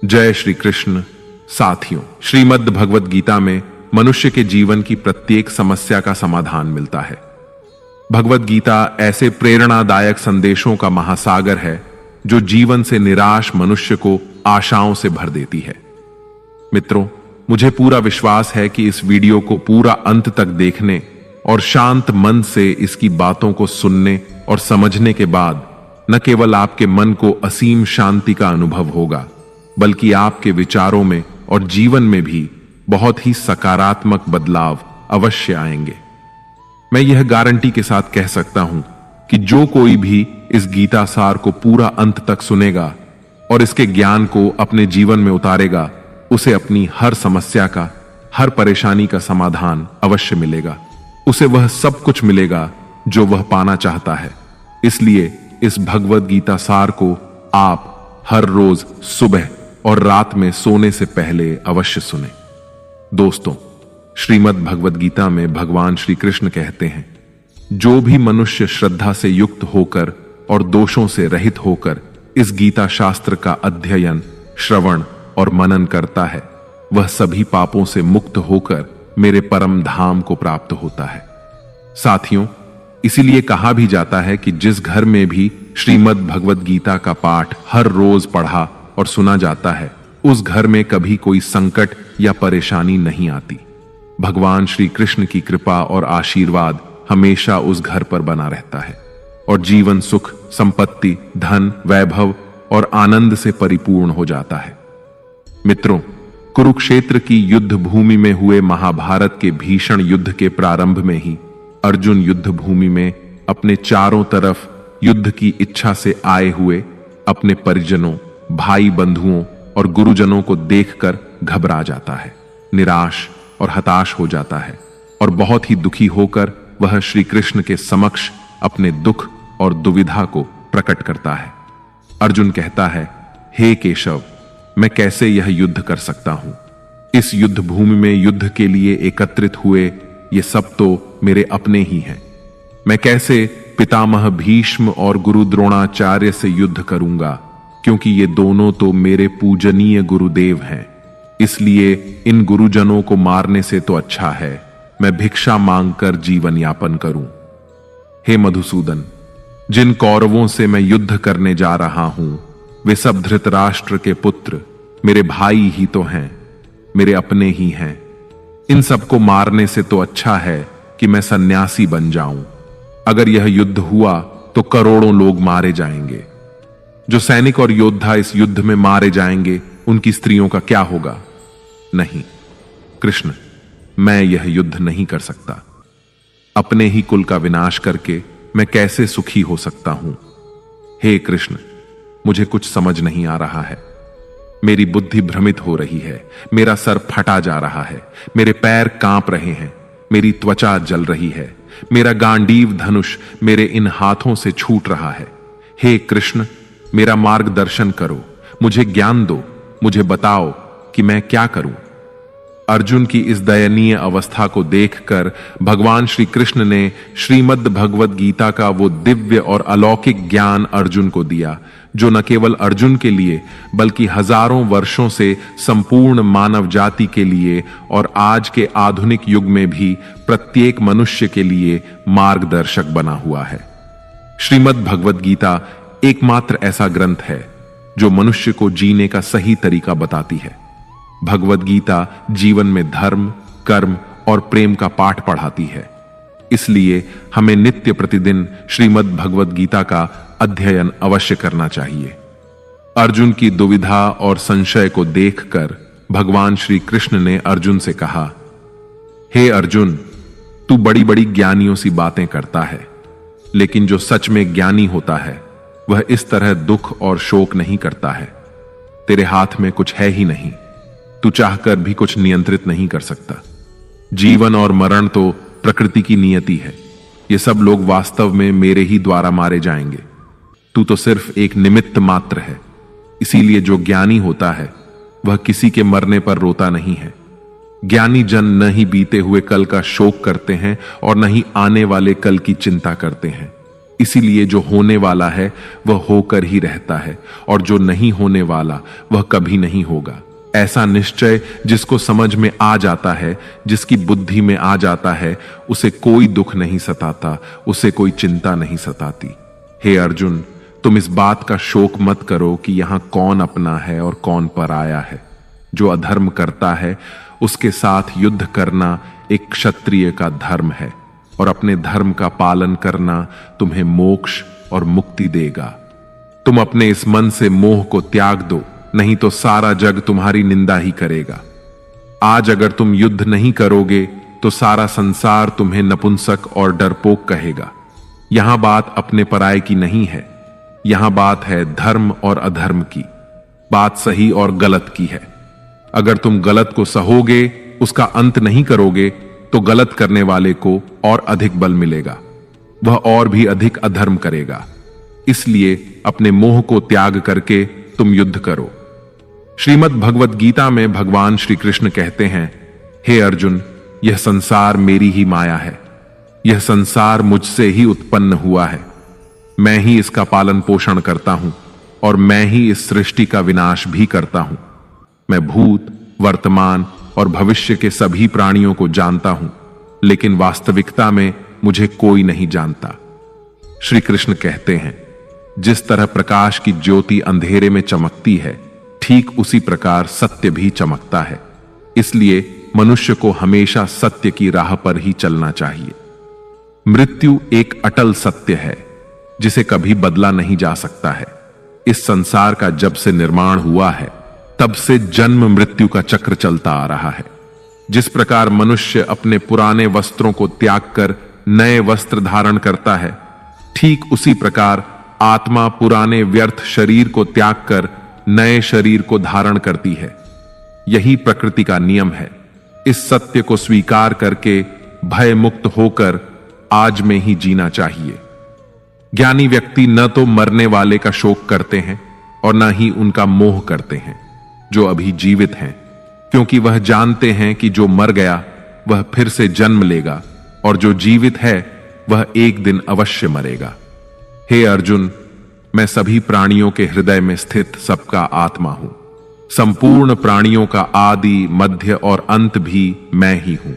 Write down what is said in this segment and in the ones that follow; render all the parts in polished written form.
जय श्री कृष्ण। साथियों, श्रीमद् भगवद गीता में मनुष्य के जीवन की प्रत्येक समस्या का समाधान मिलता है। भगवद गीता ऐसे प्रेरणादायक संदेशों का महासागर है जो जीवन से निराश मनुष्य को आशाओं से भर देती है। मित्रों, मुझे पूरा विश्वास है कि इस वीडियो को पूरा अंत तक देखने और शांत मन से इसकी बातों को सुनने और समझने के बाद न केवल आपके मन को असीम शांति का अनुभव होगा, बल्कि आपके विचारों में और जीवन में भी बहुत ही सकारात्मक बदलाव अवश्य आएंगे। मैं यह गारंटी के साथ कह सकता हूं कि जो कोई भी इस गीता सार को पूरा अंत तक सुनेगा और इसके ज्ञान को अपने जीवन में उतारेगा, उसे अपनी हर समस्या का, हर परेशानी का समाधान अवश्य मिलेगा। उसे वह सब कुछ मिलेगा जो वह पाना चाहता है। इसलिए इस भगवद गीता सार को आप हर रोज सुबह और रात में सोने से पहले अवश्य सुने। दोस्तों, श्रीमद् भगवद गीता में भगवान श्री कृष्ण कहते हैं, जो भी मनुष्य श्रद्धा से युक्त होकर और दोषों से रहित होकर इस गीता शास्त्र का अध्ययन, श्रवण और मनन करता है, वह सभी पापों से मुक्त होकर मेरे परम धाम को प्राप्त होता है। साथियों, इसीलिए कहा भी जाता है कि जिस घर में भी श्रीमद् भगवद गीता का पाठ हर रोज पढ़ा और सुना जाता है, उस घर में कभी कोई संकट या परेशानी नहीं आती। भगवान श्री कृष्ण की कृपा और आशीर्वाद हमेशा उस घर पर बना रहता है और जीवन सुख, संपत्ति, धन, वैभव और आनंद से परिपूर्ण हो जाता है। मित्रों, कुरुक्षेत्र की युद्ध भूमि में हुए महाभारत के भीषण युद्ध के प्रारंभ में ही अर्जुन युद्ध भूमि में अपने चारों तरफ युद्ध की इच्छा से आए हुए अपने परिजनों, भाई बंधुओं और गुरुजनों को देखकर घबरा जाता है, निराश और हताश हो जाता है और बहुत ही दुखी होकर वह श्री कृष्ण के समक्ष अपने दुख और दुविधा को प्रकट करता है। अर्जुन कहता है, हे केशव, मैं कैसे यह युद्ध कर सकता हूं? इस युद्ध भूमि में युद्ध के लिए एकत्रित हुए ये सब तो मेरे अपने ही हैं। मैं कैसे पितामह भीष्म और गुरु द्रोणाचार्य से युद्ध करूंगा, क्योंकि ये दोनों तो मेरे पूजनीय गुरुदेव हैं। इसलिए इन गुरुजनों को मारने से तो अच्छा है मैं भिक्षा मांगकर जीवन यापन करूं। हे मधुसूदन, जिन कौरवों से मैं युद्ध करने जा रहा हूं, वे सब धृतराष्ट्र के पुत्र मेरे भाई ही तो हैं, मेरे अपने ही हैं। इन सबको मारने से तो अच्छा है कि मैं सन्यासी बन जाऊं। अगर यह युद्ध हुआ तो करोड़ों लोग मारे जाएंगे। जो सैनिक और योद्धा इस युद्ध में मारे जाएंगे, उनकी स्त्रियों का क्या होगा? नहीं कृष्ण, मैं यह युद्ध नहीं कर सकता। अपने ही कुल का विनाश करके मैं कैसे सुखी हो सकता हूं? हे कृष्ण, मुझे कुछ समझ नहीं आ रहा है। मेरी बुद्धि भ्रमित हो रही है, मेरा सर फटा जा रहा है, मेरे पैर कांप रहे हैं, मेरी त्वचा जल रही है, मेरा गांडीव धनुष मेरे इन हाथों से छूट रहा है। हे कृष्ण, मेरा मार्गदर्शन करो, मुझे ज्ञान दो, मुझे बताओ कि मैं क्या करूं। अर्जुन की इस दयनीय अवस्था को देखकर भगवान श्री कृष्ण ने श्रीमद् भगवद गीता का वो दिव्य और अलौकिक ज्ञान अर्जुन को दिया, जो न केवल अर्जुन के लिए बल्कि हजारों वर्षों से संपूर्ण मानव जाति के लिए और आज के आधुनिक युग में भी प्रत्येक मनुष्य के लिए मार्गदर्शक बना हुआ है। श्रीमद् भगवद गीता एकमात्र ऐसा ग्रंथ है जो मनुष्य को जीने का सही तरीका बताती है। भगवद गीता जीवन में धर्म, कर्म और प्रेम का पाठ पढ़ाती है। इसलिए हमें नित्य प्रतिदिन श्रीमद् भगवद गीता का अध्ययन अवश्य करना चाहिए। अर्जुन की दुविधा और संशय को देखकर भगवान श्री कृष्ण ने अर्जुन से कहा, हे अर्जुन, तू बड़ी बड़ी ज्ञानियों सी बातें करता है, लेकिन जो सच में ज्ञानी होता है वह इस तरह दुख और शोक नहीं करता है। तेरे हाथ में कुछ है ही नहीं, तू चाहकर भी कुछ नियंत्रित नहीं कर सकता। जीवन और मरण तो प्रकृति की नियति है। ये सब लोग वास्तव में मेरे ही द्वारा मारे जाएंगे। तू तो सिर्फ एक निमित्त मात्र है। इसीलिए जो ज्ञानी होता है वह किसी के मरने पर रोता नहीं है। ज्ञानी जन न ही बीते हुए कल का शोक करते हैं और न ही आने वाले कल की चिंता करते हैं। इसीलिए जो होने वाला है वह होकर ही रहता है, और जो नहीं होने वाला वह कभी नहीं होगा। ऐसा निश्चय जिसको समझ में आ जाता है, जिसकी बुद्धि में आ जाता है, उसे कोई दुख नहीं सताता, उसे कोई चिंता नहीं सताती। हे अर्जुन, तुम इस बात का शोक मत करो कि यहां कौन अपना है और कौन पराया है। जो अधर्म करता है उसके साथ युद्ध करना एक क्षत्रिय का धर्म है, और अपने धर्म का पालन करना तुम्हें मोक्ष और मुक्ति देगा। तुम अपने इस मन से मोह को त्याग दो, नहीं तो सारा जग तुम्हारी निंदा ही करेगा। आज अगर तुम युद्ध नहीं करोगे तो सारा संसार तुम्हें नपुंसक और डरपोक कहेगा। यहां बात अपने पराये की नहीं है, यहां बात है धर्म और अधर्म की, बात सही और गलत की है। अगर तुम गलत को सहोगे, उसका अंत नहीं करोगे, तो गलत करने वाले को और अधिक बल मिलेगा, वह और भी अधिक अधर्म करेगा। इसलिए अपने मोह को त्याग करके तुम युद्ध करो। श्रीमद् भगवत गीता में भगवान श्री कृष्ण कहते हैं, हे अर्जुन, यह संसार मेरी ही माया है, यह संसार मुझसे ही उत्पन्न हुआ है। मैं ही इसका पालन पोषण करता हूं और मैं ही इस सृष्टि का विनाश भी करता हूं। मैं भूत, वर्तमान और भविष्य के सभी प्राणियों को जानता हूं, लेकिन वास्तविकता में मुझे कोई नहीं जानता। श्री कृष्ण कहते हैं, जिस तरह प्रकाश की ज्योति अंधेरे में चमकती है, ठीक उसी प्रकार सत्य भी चमकता है। इसलिए मनुष्य को हमेशा सत्य की राह पर ही चलना चाहिए। मृत्यु एक अटल सत्य है जिसे कभी बदला नहीं जा सकता है। इस संसार का जब से निर्माण हुआ है, तब से जन्म मृत्यु का चक्र चलता आ रहा है। जिस प्रकार मनुष्य अपने पुराने वस्त्रों को त्याग कर नए वस्त्र धारण करता है, ठीक उसी प्रकार आत्मा पुराने व्यर्थ शरीर को त्याग कर नए शरीर को धारण करती है। यही प्रकृति का नियम है। इस सत्य को स्वीकार करके भय मुक्त होकर आज में ही जीना चाहिए। ज्ञानी व्यक्ति न तो मरने वाले का शोक करते हैं और न ही उनका मोह करते हैं जो अभी जीवित हैं, क्योंकि वह जानते हैं कि जो मर गया वह फिर से जन्म लेगा और जो जीवित है वह एक दिन अवश्य मरेगा। हे अर्जुन, मैं सभी प्राणियों के हृदय में स्थित सबका आत्मा हूं। संपूर्ण प्राणियों का आदि, मध्य और अंत भी मैं ही हूं।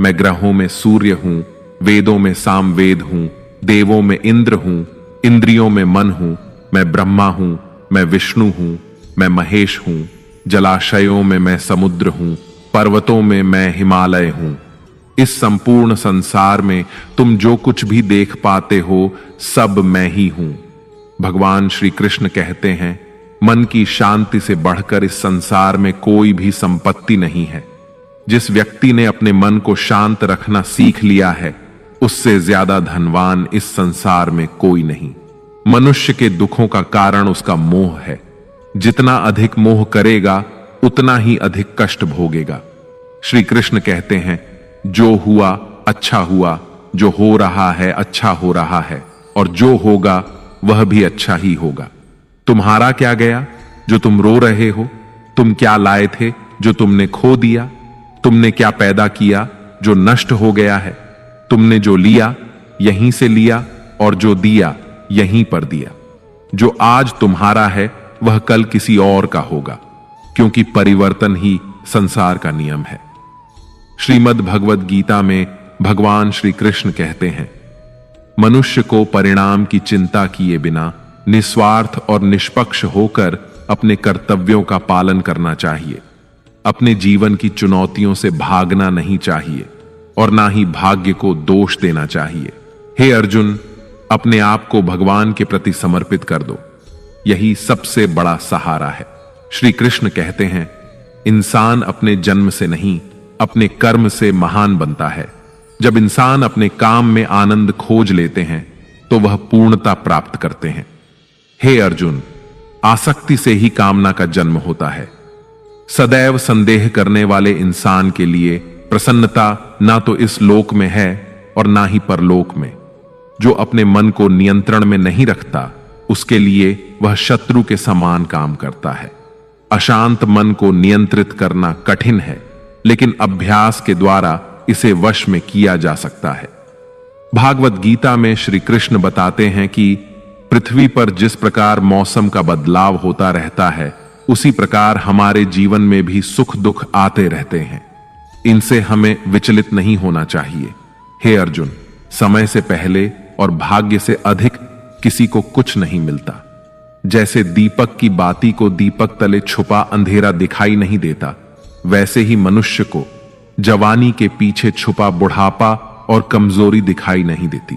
मैं ग्रहों में सूर्य हूं, वेदों में सामवेद हूं, देवों में इंद्र हूं, इंद्रियों में मन हूं, मैं ब्रह्मा हूं, मैं विष्णु हूं, मैं महेश हूं, जलाशयों में मैं समुद्र हूं, पर्वतों में मैं हिमालय हूं। इस संपूर्ण संसार में तुम जो कुछ भी देख पाते हो, सब मैं ही हूं। भगवान श्री कृष्ण कहते हैं, मन की शांति से बढ़कर इस संसार में कोई भी संपत्ति नहीं है। जिस व्यक्ति ने अपने मन को शांत रखना सीख लिया है, उससे ज्यादा धनवान इस संसार में कोई नहीं। मनुष्य के दुखों का कारण उसका मोह है। जितना अधिक मोह करेगा, उतना ही अधिक कष्ट भोगेगा। श्री कृष्ण कहते हैं, जो हुआ अच्छा हुआ, जो हो रहा है अच्छा हो रहा है, और जो होगा वह भी अच्छा ही होगा। तुम्हारा क्या गया जो तुम रो रहे हो? तुम क्या लाए थे जो तुमने खो दिया? तुमने क्या पैदा किया जो नष्ट हो गया है? तुमने जो लिया यहीं से लिया, और जो दिया यहीं पर दिया। जो आज तुम्हारा है वह कल किसी और का होगा, क्योंकि परिवर्तन ही संसार का नियम है। श्रीमद् भगवद गीता में भगवान श्री कृष्ण कहते हैं, मनुष्य को परिणाम की चिंता किए बिना निस्वार्थ और निष्पक्ष होकर अपने कर्तव्यों का पालन करना चाहिए। अपने जीवन की चुनौतियों से भागना नहीं चाहिए और ना ही भाग्य को दोष देना चाहिए। हे अर्जुन, अपने आप को भगवान के प्रति समर्पित कर दो, यही सबसे बड़ा सहारा है। श्री कृष्ण कहते हैं, इंसान अपने जन्म से नहीं, अपने कर्म से महान बनता है। जब इंसान अपने काम में आनंद खोज लेते हैं तो वह पूर्णता प्राप्त करते हैं। हे अर्जुन, आसक्ति से ही कामना का जन्म होता है। सदैव संदेह करने वाले इंसान के लिए प्रसन्नता ना तो इस लोक में है और ना ही परलोक में। जो अपने मन को नियंत्रण में नहीं रखता, उसके लिए वह शत्रु के समान काम करता है। अशांत मन को नियंत्रित करना कठिन है, लेकिन अभ्यास के द्वारा इसे वश में किया जा सकता है। भागवत गीता में श्री कृष्ण बताते हैं कि पृथ्वी पर जिस प्रकार मौसम का बदलाव होता रहता है, उसी प्रकार हमारे जीवन में भी सुख दुख आते रहते हैं। इनसे हमें विचलित नहीं होना चाहिए। हे अर्जुन, समय से पहले और भाग्य से अधिक किसी को कुछ नहीं मिलता। जैसे दीपक की बाती को दीपक तले छुपा अंधेरा दिखाई नहीं देता, वैसे ही मनुष्य को जवानी के पीछे छुपा बुढ़ापा और कमजोरी दिखाई नहीं देती।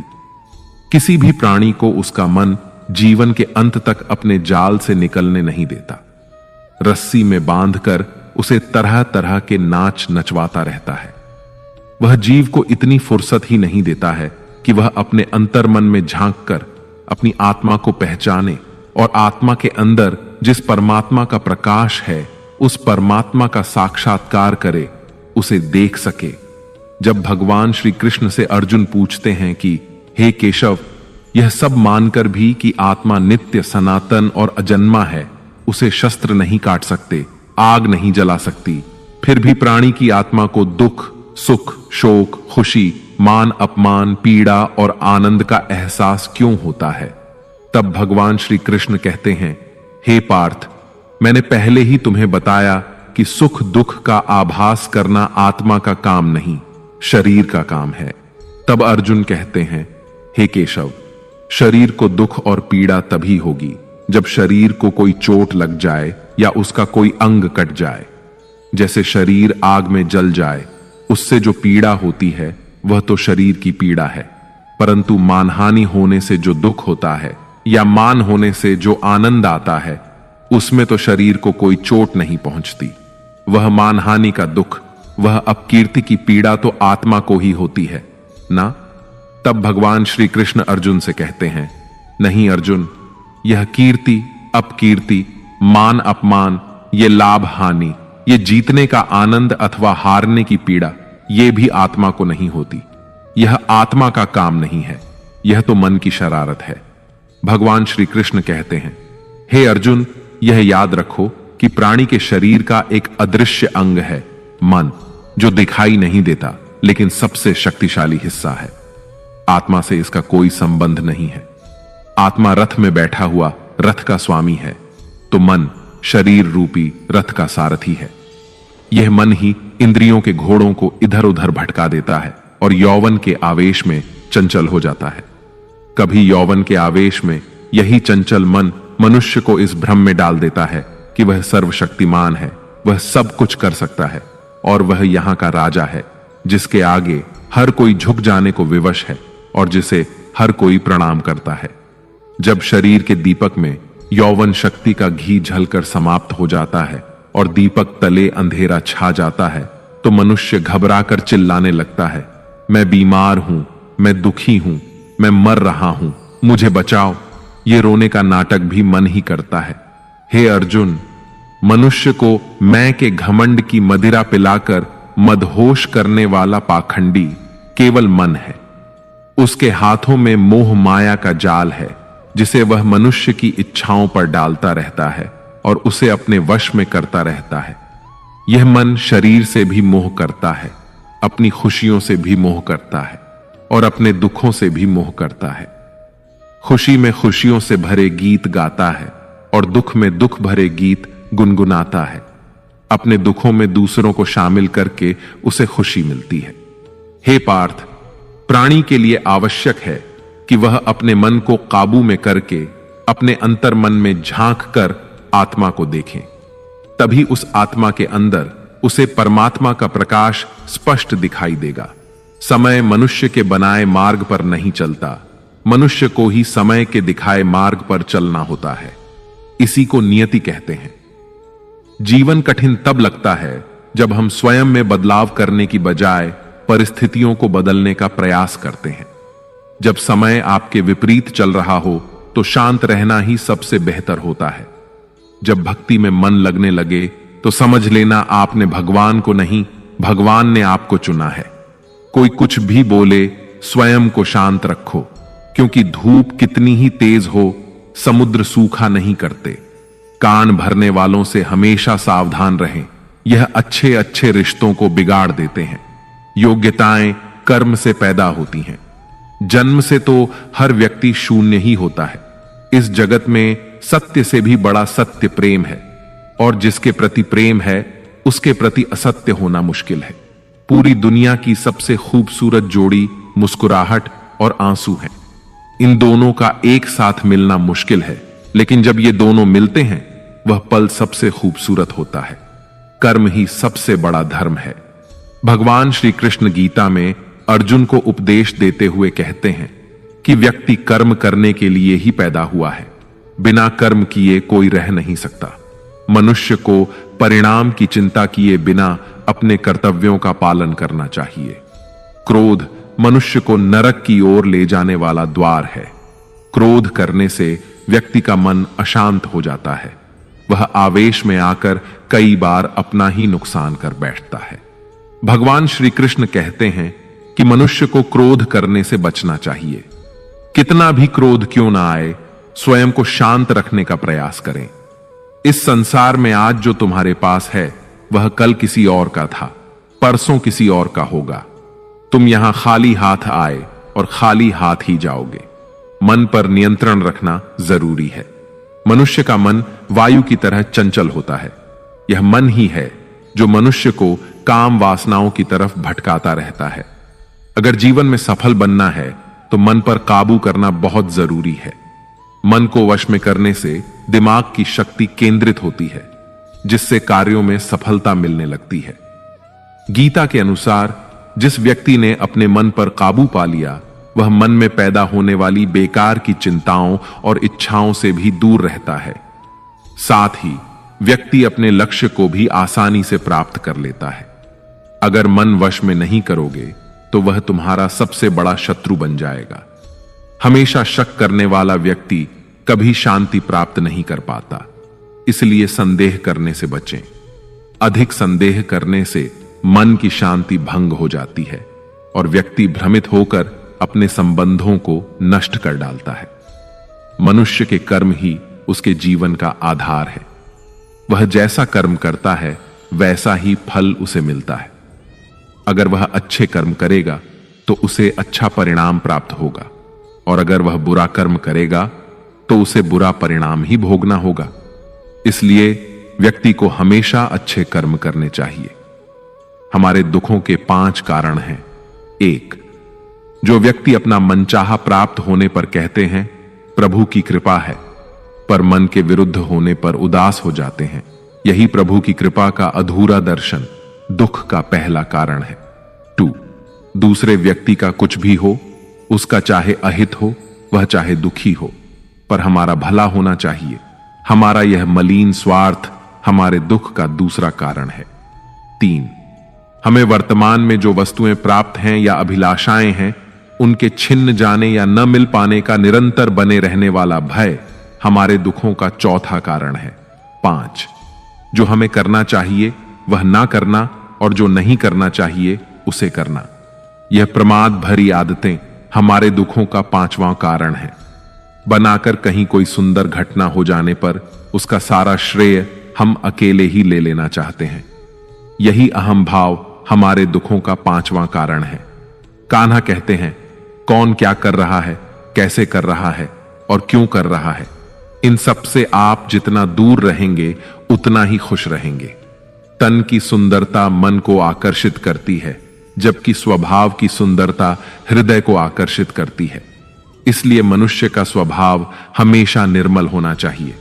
किसी भी प्राणी को उसका मन जीवन के अंत तक अपने जाल से निकलने नहीं देता। रस्सी में बांधकर उसे तरह तरह के नाच नचवाता रहता है। वह जीव को इतनी फुर्सत ही नहीं देता है कि वह अपने अंतर्मन में झांक कर अपनी आत्मा को पहचाने और आत्मा के अंदर जिस परमात्मा का प्रकाश है, उस परमात्मा का साक्षात्कार करे, उसे देख सके। जब भगवान श्री कृष्ण से अर्जुन पूछते हैं कि हे केशव, यह सब मानकर भी कि आत्मा नित्य सनातन और अजन्मा है, उसे शस्त्र नहीं काट सकते, आग नहीं जला सकती, फिर भी प्राणी की आत्मा को दुख, सुख, शोक, खुशी, मान अपमान, पीड़ा और आनंद का एहसास क्यों होता है? तब भगवान श्री कृष्ण कहते हैं, हे पार्थ, मैंने पहले ही तुम्हें बताया कि सुख दुख का आभास करना आत्मा का काम नहीं, शरीर का काम है। तब अर्जुन कहते हैं, हे केशव, शरीर को दुख और पीड़ा तभी होगी जब शरीर को कोई चोट लग जाए या उसका कोई अंग कट जाए। जैसे शरीर आग में जल जाए, उससे जो पीड़ा होती है वह तो शरीर की पीड़ा है, परंतु मानहानि होने से जो दुख होता है या मान होने से जो आनंद आता है, उसमें तो शरीर को कोई चोट नहीं पहुंचती। वह मानहानि का दुख, वह अपकीर्ति की पीड़ा तो आत्मा को ही होती है ना। तब भगवान श्री कृष्ण अर्जुन से कहते हैं, नहीं अर्जुन, यह कीर्ति अपकीर्ति, मान अपमान, ये लाभ हानि, ये जीतने का आनंद अथवा हारने की पीड़ा, ये भी आत्मा को नहीं होती। यह आत्मा का काम नहीं है, यह तो मन की शरारत है। भगवान श्री कृष्ण कहते हैं, हे अर्जुन, यह याद रखो कि प्राणी के शरीर का एक अदृश्य अंग है, मन, जो दिखाई नहीं देता लेकिन सबसे शक्तिशाली हिस्सा है। आत्मा से इसका कोई संबंध नहीं है। आत्मा रथ में बैठा हुआ रथ का स्वामी है, तो मन शरीर रूपी रथ का सारथी है। यह मन ही इंद्रियों के घोड़ों को इधर उधर भटका देता है और यौवन के आवेश में चंचल हो जाता है। कभी यौवन के आवेश में यही चंचल मन मनुष्य को इस भ्रम में डाल देता है कि वह सर्वशक्तिमान है, वह सब कुछ कर सकता है और वह यहां का राजा है, जिसके आगे हर कोई झुक जाने को विवश है और जिसे हर कोई प्रणाम करता है। जब शरीर के दीपक में यौवन शक्ति का घी झलकर समाप्त हो जाता है और दीपक तले अंधेरा छा जाता है, तो मनुष्य घबराकर चिल्लाने लगता है, मैं बीमार हूं, मैं दुखी हूं, मैं मर रहा हूं, मुझे बचाओ। ये रोने का नाटक भी मन ही करता है। हे अर्जुन, मनुष्य को मैं के घमंड की मदिरा पिलाकर मदहोश करने वाला पाखंडी केवल मन है। उसके हाथों में मोह माया का जाल है, जिसे वह मनुष्य की इच्छाओं पर डालता रहता है और उसे अपने वश में करता रहता है। यह मन शरीर से भी मोह करता है, अपनी खुशियों से भी मोह करता है और अपने दुखों से भी मोह करता है। खुशी में खुशियों से भरे गीत गाता है और दुख में दुख भरे गीत गुनगुनाता है। अपने दुखों में दूसरों को शामिल करके उसे खुशी मिलती है। हे पार्थ, प्राणी के लिए आवश्यक है कि वह अपने मन को काबू में करके अपने अंतर मन में झांक कर आत्मा को देखें। तभी उस आत्मा के अंदर उसे परमात्मा का प्रकाश स्पष्ट दिखाई देगा। समय मनुष्य के बनाए मार्ग पर नहीं चलता, मनुष्य को ही समय के दिखाए मार्ग पर चलना होता है। इसी को नियति कहते हैं। जीवन कठिन तब लगता है जब हम स्वयं में बदलाव करने की बजाय परिस्थितियों को बदलने का प्रयास करते हैं। जब समय आपके विपरीत चल रहा हो तो शांत रहना ही सबसे बेहतर होता है। जब भक्ति में मन लगने लगे तो समझ लेना आपने भगवान को नहीं, भगवान ने आपको चुना है। कोई कुछ भी बोले, स्वयं को शांत रखो, क्योंकि धूप कितनी ही तेज हो, समुद्र सूखा नहीं करते। कान भरने वालों से हमेशा सावधान रहें, यह अच्छे अच्छे रिश्तों को बिगाड़ देते हैं। योग्यताएं कर्म से पैदा होती हैं। जन्म से तो हर व्यक्ति शून्य ही होता है। इस जगत में सत्य से भी बड़ा सत्य प्रेम है, और जिसके प्रति प्रेम है उसके प्रति असत्य होना मुश्किल है। पूरी दुनिया की सबसे खूबसूरत जोड़ी मुस्कुराहट और आंसू है। इन दोनों का एक साथ मिलना मुश्किल है, लेकिन जब ये दोनों मिलते हैं वह पल सबसे खूबसूरत होता है। कर्म ही सबसे बड़ा धर्म है। भगवान श्री कृष्ण गीता में अर्जुन को उपदेश देते हुए कहते हैं कि व्यक्ति कर्म करने के लिए ही पैदा हुआ है, बिना कर्म किए कोई रह नहीं सकता। मनुष्य को परिणाम की चिंता किए बिना अपने कर्तव्यों का पालन करना चाहिए। क्रोध मनुष्य को नरक की ओर ले जाने वाला द्वार है। क्रोध करने से व्यक्ति का मन अशांत हो जाता है। वह आवेश में आकर कई बार अपना ही नुकसान कर बैठता है। भगवान श्री कृष्ण कहते हैं कि मनुष्य को क्रोध करने से बचना चाहिए। कितना भी क्रोध क्यों ना आए, स्वयं को शांत रखने का प्रयास करें। इस संसार में आज जो तुम्हारे पास है वह कल किसी और का था, परसों किसी और का होगा। तुम यहां खाली हाथ आए और खाली हाथ ही जाओगे। मन पर नियंत्रण रखना जरूरी है। मनुष्य का मन वायु की तरह चंचल होता है। यह मन ही है जो मनुष्य को काम वासनाओं की तरफ भटकाता रहता है। अगर जीवन में सफल बनना है तो मन पर काबू करना बहुत जरूरी है। मन को वश में करने से दिमाग की शक्ति केंद्रित होती है, जिससे कार्यों में सफलता मिलने लगती है। गीता के अनुसार जिस व्यक्ति ने अपने मन पर काबू पा लिया वह मन में पैदा होने वाली बेकार की चिंताओं और इच्छाओं से भी दूर रहता है। साथ ही व्यक्ति अपने लक्ष्य को भी आसानी से प्राप्त कर लेता है। अगर मन वश में नहीं करोगे तो वह तुम्हारा सबसे बड़ा शत्रु बन जाएगा। हमेशा शक करने वाला व्यक्ति कभी शांति प्राप्त नहीं कर पाता, इसलिए संदेह करने से बचें। अधिक संदेह करने से मन की शांति भंग हो जाती है और व्यक्ति भ्रमित होकर अपने संबंधों को नष्ट कर डालता है। मनुष्य के कर्म ही उसके जीवन का आधार है। वह जैसा कर्म करता है वैसा ही फल उसे मिलता है। अगर वह अच्छे कर्म करेगा तो उसे अच्छा परिणाम प्राप्त होगा, और अगर वह बुरा कर्म करेगा तो उसे बुरा परिणाम ही भोगना होगा। इसलिए व्यक्ति को हमेशा अच्छे कर्म करने चाहिए। हमारे दुखों के 5 कारण हैं। 1. जो व्यक्ति अपना मनचाहा प्राप्त होने पर कहते हैं प्रभु की कृपा है, पर मन के विरुद्ध होने पर उदास हो जाते हैं, यही प्रभु की कृपा का अधूरा दर्शन दुख का पहला कारण है। 2. दूसरे व्यक्ति का कुछ भी हो, उसका चाहे अहित हो वह चाहे दुखी हो, पर हमारा भला होना चाहिए। हमारा यह मलिन स्वार्थ हमारे दुख का दूसरा कारण है। 3. हमें वर्तमान में जो वस्तुएं प्राप्त हैं या अभिलाषाएं हैं उनके छिन्न जाने या न मिल पाने का निरंतर बने रहने वाला भय हमारे दुखों का चौथा कारण है। 5. जो हमें करना चाहिए वह ना करना और जो नहीं करना चाहिए उसे करना, यह प्रमाद भरी आदतें हमारे दुखों का 5वां कारण है। बनाकर कहीं कोई सुंदर घटना हो जाने पर उसका सारा श्रेय हम अकेले ही ले लेना चाहते हैं। यही अहम भाव हमारे दुखों का 5वां कारण है। कान्हा कहते हैं कौन क्या कर रहा है, कैसे कर रहा है और क्यों कर रहा है, इन सब से आप जितना दूर रहेंगे उतना ही खुश रहेंगे। तन की सुंदरता मन को आकर्षित करती है, जबकि स्वभाव की सुंदरता हृदय को आकर्षित करती है। इसलिए मनुष्य का स्वभाव हमेशा निर्मल होना चाहिए।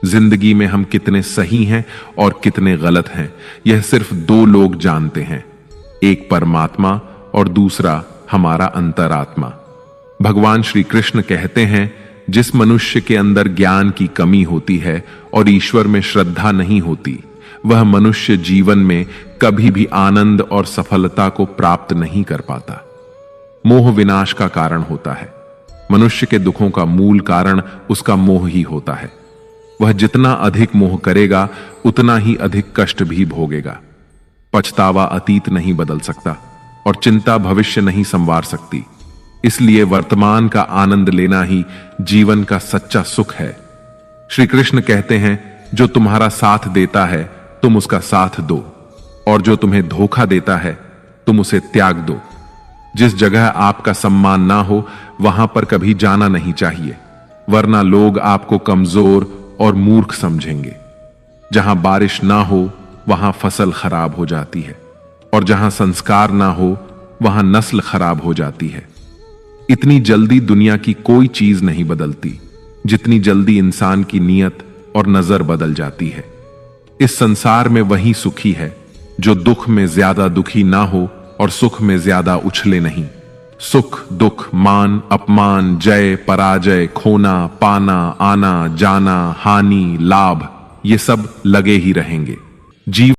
जिंदगी में हम कितने सही हैं और कितने गलत हैं यह सिर्फ 2 लोग जानते हैं, एक परमात्मा और दूसरा हमारा अंतरात्मा। भगवान श्री कृष्ण कहते हैं जिस मनुष्य के अंदर ज्ञान की कमी होती है और ईश्वर में श्रद्धा नहीं होती वह मनुष्य जीवन में कभी भी आनंद और सफलता को प्राप्त नहीं कर पाता। मोह विनाश का कारण होता है। मनुष्य के दुखों का मूल कारण उसका मोह ही होता है। वह जितना अधिक मोह करेगा उतना ही अधिक कष्ट भी भोगेगा। पछतावा अतीत नहीं बदल सकता और चिंता भविष्य नहीं संवार सकती। इसलिए वर्तमान का आनंद लेना ही जीवन का सच्चा सुख है। श्री कृष्ण कहते हैं जो तुम्हारा साथ देता है तुम उसका साथ दो, और जो तुम्हें धोखा देता है तुम उसे त्याग दो। जिस जगह आपका सम्मान ना हो वहां पर कभी जाना नहीं चाहिए, वरना लोग आपको कमजोर और मूर्ख समझेंगे। जहां बारिश ना हो वहां फसल खराब हो जाती है, और जहां संस्कार ना हो वहां नस्ल खराब हो जाती है। इतनी जल्दी दुनिया की कोई चीज नहीं बदलती जितनी जल्दी इंसान की नीयत और नजर बदल जाती है। इस संसार में वही सुखी है जो दुख में ज्यादा दुखी ना हो और सुख में ज्यादा उछले नहीं। सुख दुख, मान अपमान, जय पराजय, खोना पाना, आना जाना, हानि लाभ, ये सब लगे ही रहेंगे। जीवन